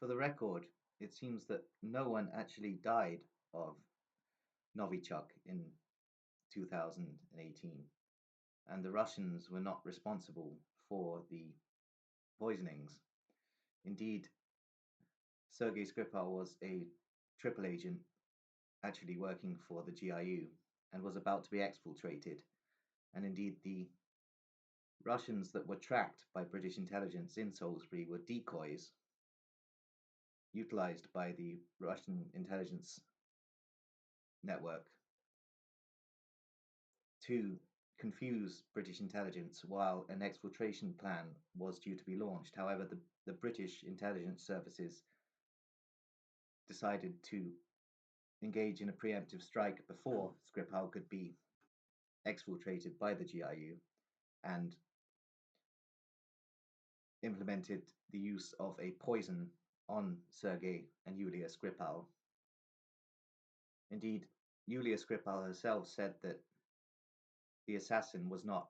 For the record, it seems that no one actually died of Novichok in 2018, and the Russians were not responsible for the poisonings. Indeed, Sergei Skripal was a triple agent actually working for the GIU and was about to be exfiltrated. And indeed, the Russians that were tracked by British intelligence in Salisbury were decoys utilized by the Russian intelligence network to confuse British intelligence while an exfiltration plan was due to be launched. However, the British intelligence services decided to engage in a preemptive strike before Skripal could be exfiltrated by the GIU and implemented the use of a poison on Sergei and Yulia Skripal. Indeed, Yulia Skripal herself said that the assassin was not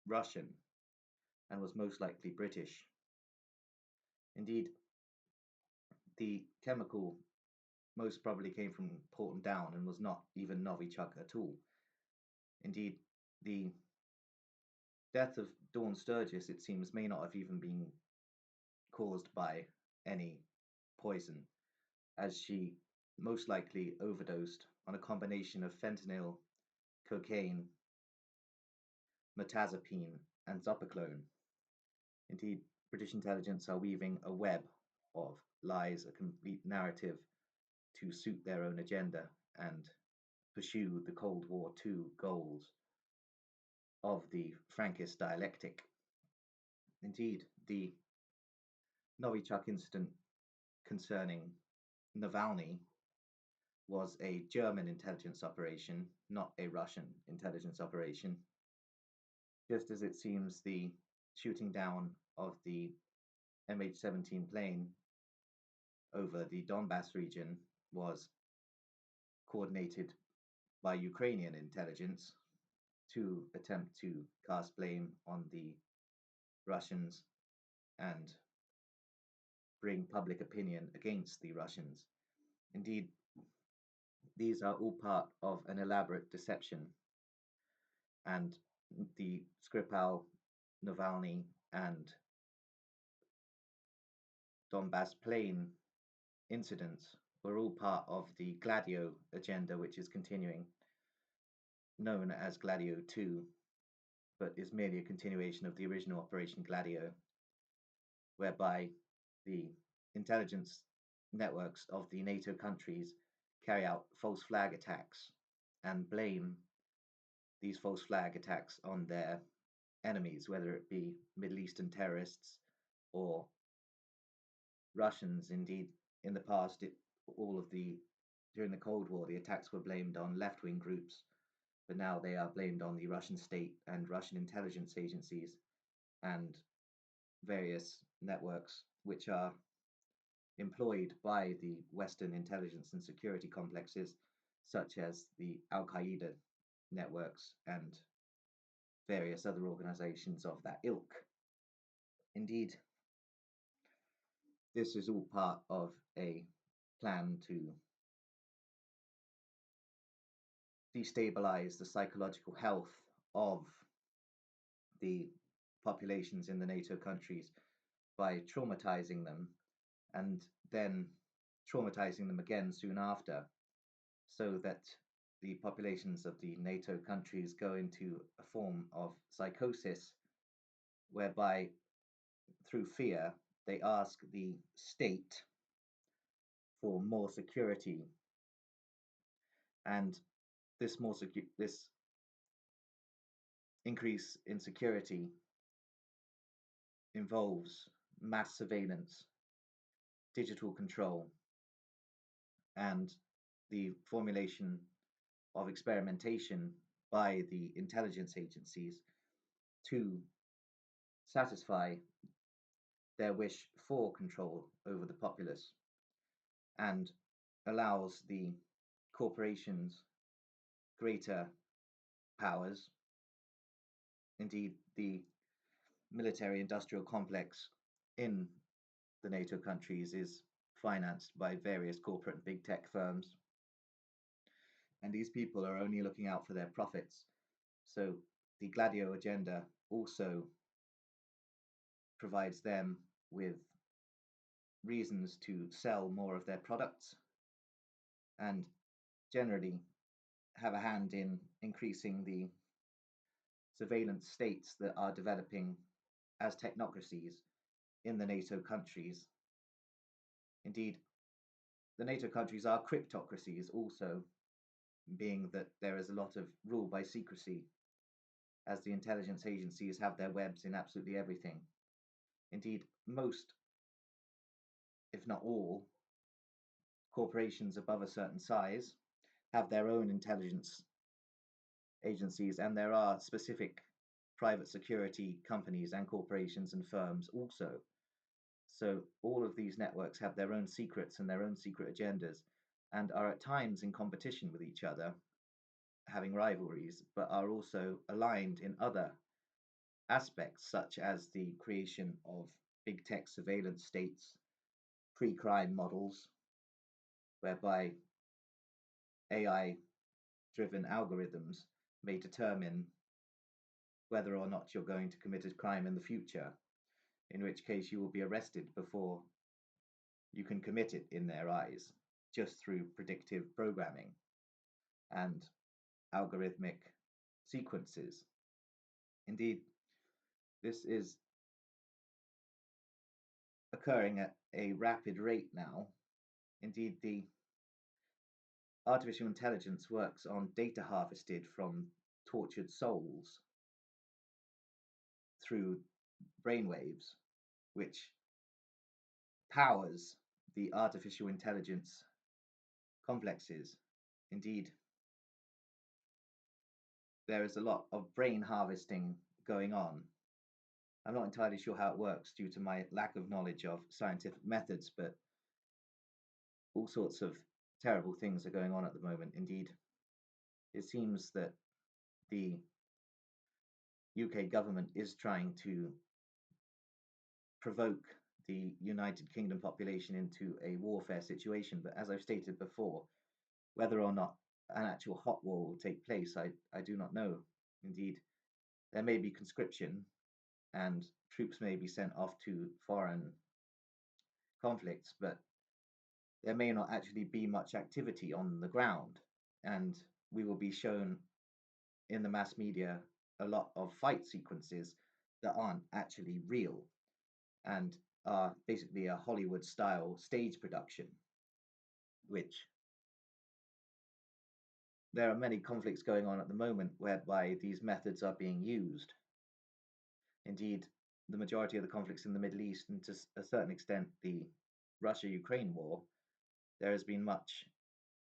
Russian and was most likely British. Indeed, the chemical most probably came from Porton Down and was not even Novichok at all. Indeed, the death of Dawn Sturgis, it seems, may not have even been caused by any poison, as she most likely overdosed on a combination of fentanyl, cocaine, mirtazapine, and zopiclone. Indeed, British intelligence are weaving a web of lies, a complete narrative to suit their own agenda and pursue the Cold War II goals of the Frankist dialectic. Indeed, the Novichok incident concerning Navalny was a German intelligence operation, not a Russian intelligence operation. Just as it seems the shooting down of the MH17 plane over the Donbass region was coordinated by Ukrainian intelligence to attempt to cast blame on the Russians and bring public opinion against the Russians. Indeed, these are all part of an elaborate deception, and the Skripal, Navalny, and Donbass plane incidents were all part of the Gladio agenda, which is continuing, known as Gladio-2, but is merely a continuation of the original Operation Gladio, whereby the intelligence networks of the NATO countries carry out false flag attacks and blame these false flag attacks on their enemies, whether it be Middle Eastern terrorists or Russians. Indeed, in the past, during the Cold War, the attacks were blamed on left-wing groups, but now they are blamed on the Russian state and Russian intelligence agencies and various networks which are employed by the Western intelligence and security complexes, such as the Al Qaeda networks and various other organizations of that ilk. Indeed, this is all part of a plan to destabilize the psychological health of the populations in the NATO countries by traumatizing them and then traumatizing them again soon after, so that the populations of the NATO countries go into a form of psychosis whereby, through fear, they ask the state for more security, and this increase in security involves mass surveillance, digital control, and the formulation of experimentation by the intelligence agencies to satisfy their wish for control over the populace, and allows the corporations greater powers. Indeed, the military industrial complex in the NATO countries is financed by various corporate and big tech firms. And these people are only looking out for their profits. So the Gladio agenda also provides them with reasons to sell more of their products and generally have a hand in increasing the surveillance states that are developing as technocracies in the NATO countries. Indeed, the NATO countries are cryptocracies also, being that there is a lot of rule by secrecy, as the intelligence agencies have their webs in absolutely everything. Indeed, most, if not all, corporations above a certain size have their own intelligence agencies, and there are specific private security companies and corporations and firms also. So all of these networks have their own secrets and their own secret agendas and are at times in competition with each other, having rivalries, but are also aligned in other aspects, such as the creation of big tech surveillance states, pre-crime models, whereby AI driven algorithms may determine whether or not you're going to commit a crime in the future, in which case you will be arrested before you can commit it in their eyes, just through predictive programming and algorithmic sequences. Indeed, this is occurring at a rapid rate now. Indeed, the artificial intelligence works on data harvested from tortured souls through brainwaves, which powers the artificial intelligence complexes. Indeed, there is a lot of brain harvesting going on. I'm not entirely sure how it works due to my lack of knowledge of scientific methods, but all sorts of terrible things are going on at the moment. Indeed, it seems that the UK government is trying to provoke the United Kingdom population into a warfare situation. But as I've stated before, whether or not an actual hot war will take place, I do not know. Indeed, there may be conscription and troops may be sent off to foreign conflicts, but there may not actually be much activity on the ground. And we will be shown in the mass media a lot of fight sequences that aren't actually real and are basically a Hollywood style stage production, which there are many conflicts going on at the moment whereby these methods are being used. Indeed, the majority of the conflicts in the Middle East, and to a certain extent the Russia-Ukraine war, there has been much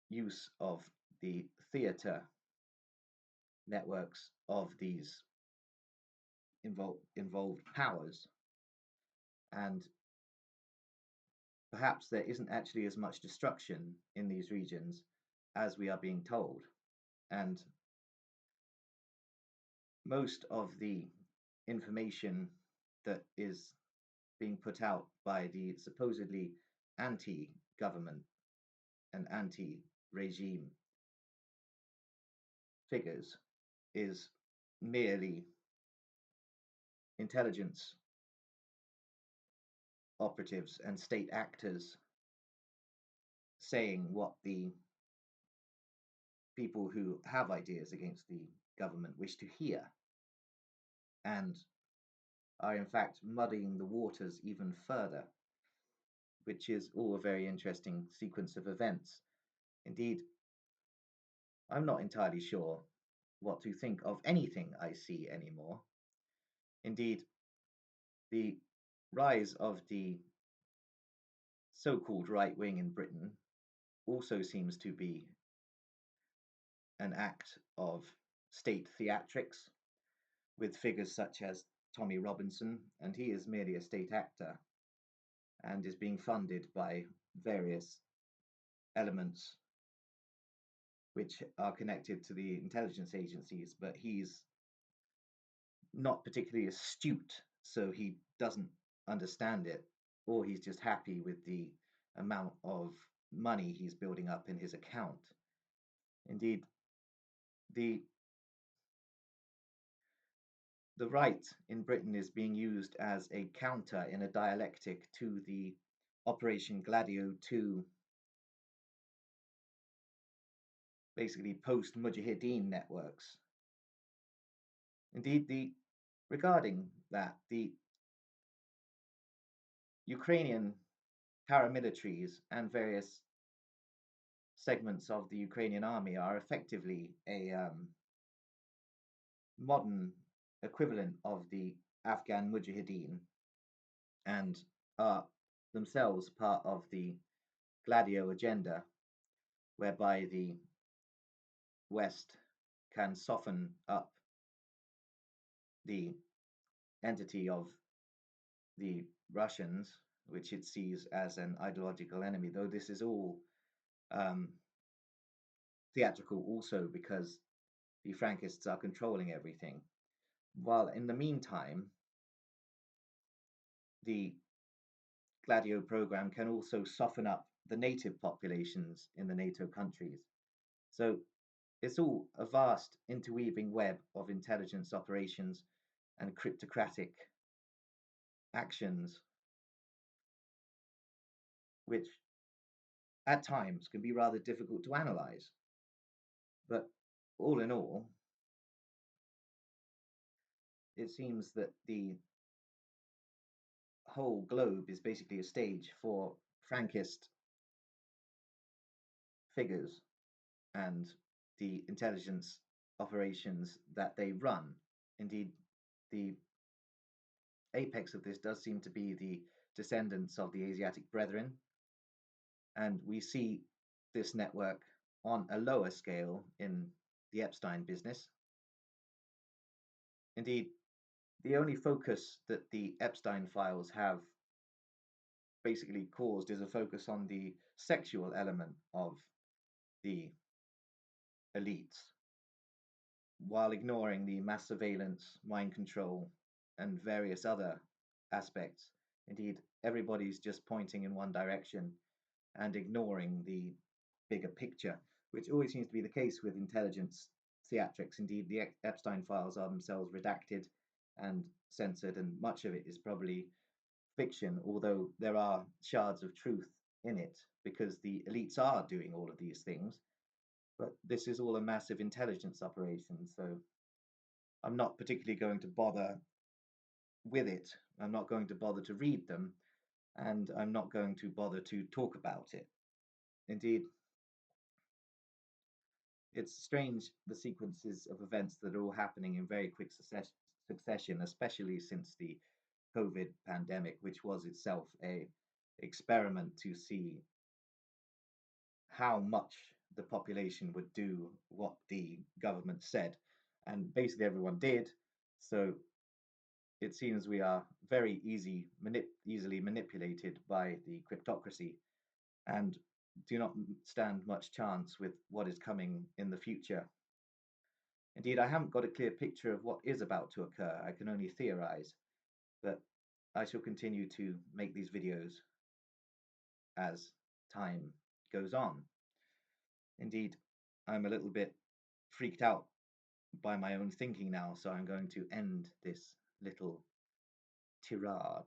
use of the theatre networks of these involved powers. And perhaps there isn't actually as much destruction in these regions as we are being told. And most of the information that is being put out by the supposedly anti-government and anti-regime figures is merely intelligence operatives and state actors saying what the people who have ideas against the government wish to hear, and are in fact muddying the waters even further, which is all a very interesting sequence of events. Indeed, I'm not entirely sure what to think of anything I see anymore. Indeed, the rise of the so-called right wing in Britain also seems to be an act of state theatrics, with figures such as Tommy Robinson, and he is merely a state actor and is being funded by various elements which are connected to the intelligence agencies, but he's not particularly astute, so he doesn't understand it, or he's just happy with the amount of money he's building up in his account. Indeed, the the right in Britain is being used as a counter in a dialectic to the Operation Gladio-2, basically post Mujahideen networks. Indeed, regarding that, the Ukrainian paramilitaries and various segments of the Ukrainian army are effectively a modern equivalent of the Afghan Mujahideen and are themselves part of the Gladio agenda, whereby the West can soften up the entity of the Russians, which it sees as an ideological enemy, though this is all um, theatrical also because the Frankists are controlling everything. While in the meantime, the Gladio program can also soften up the native populations in the NATO countries. So it's all a vast interweaving web of intelligence operations and cryptocratic actions, which at times can be rather difficult to analyze. But all in all, it seems that the whole globe is basically a stage for Frankist figures and the intelligence operations that they run. Indeed, the apex of this does seem to be the descendants of the Asiatic Brethren, and we see this network on a lower scale in the Epstein business. Indeed, the only focus that the Epstein files have basically caused is a focus on the sexual element of the elites, while ignoring the mass surveillance, mind control, and various other aspects. Indeed, everybody's just pointing in one direction and ignoring the bigger picture, which always seems to be the case with intelligence theatrics. Indeed, the Epstein files are themselves redacted and censored, and much of it is probably fiction, although there are shards of truth in it because the elites are doing all of these things. But this is all a massive intelligence operation, so I'm not particularly going to bother with it. I'm not going to bother to read them, and I'm not going to bother to talk about it. Indeed, it's strange the sequences of events that are all happening in very quick succession, especially since the COVID pandemic, which was itself a experiment to see how much the population would do what the government said. And basically everyone did. So it seems we are very easily manipulated by the cryptocracy and do not stand much chance with what is coming in the future. Indeed, I haven't got a clear picture of what is about to occur. I can only theorize, but I shall continue to make these videos as time goes on. Indeed, I'm a little bit freaked out by my own thinking now, so I'm going to end this little tirade.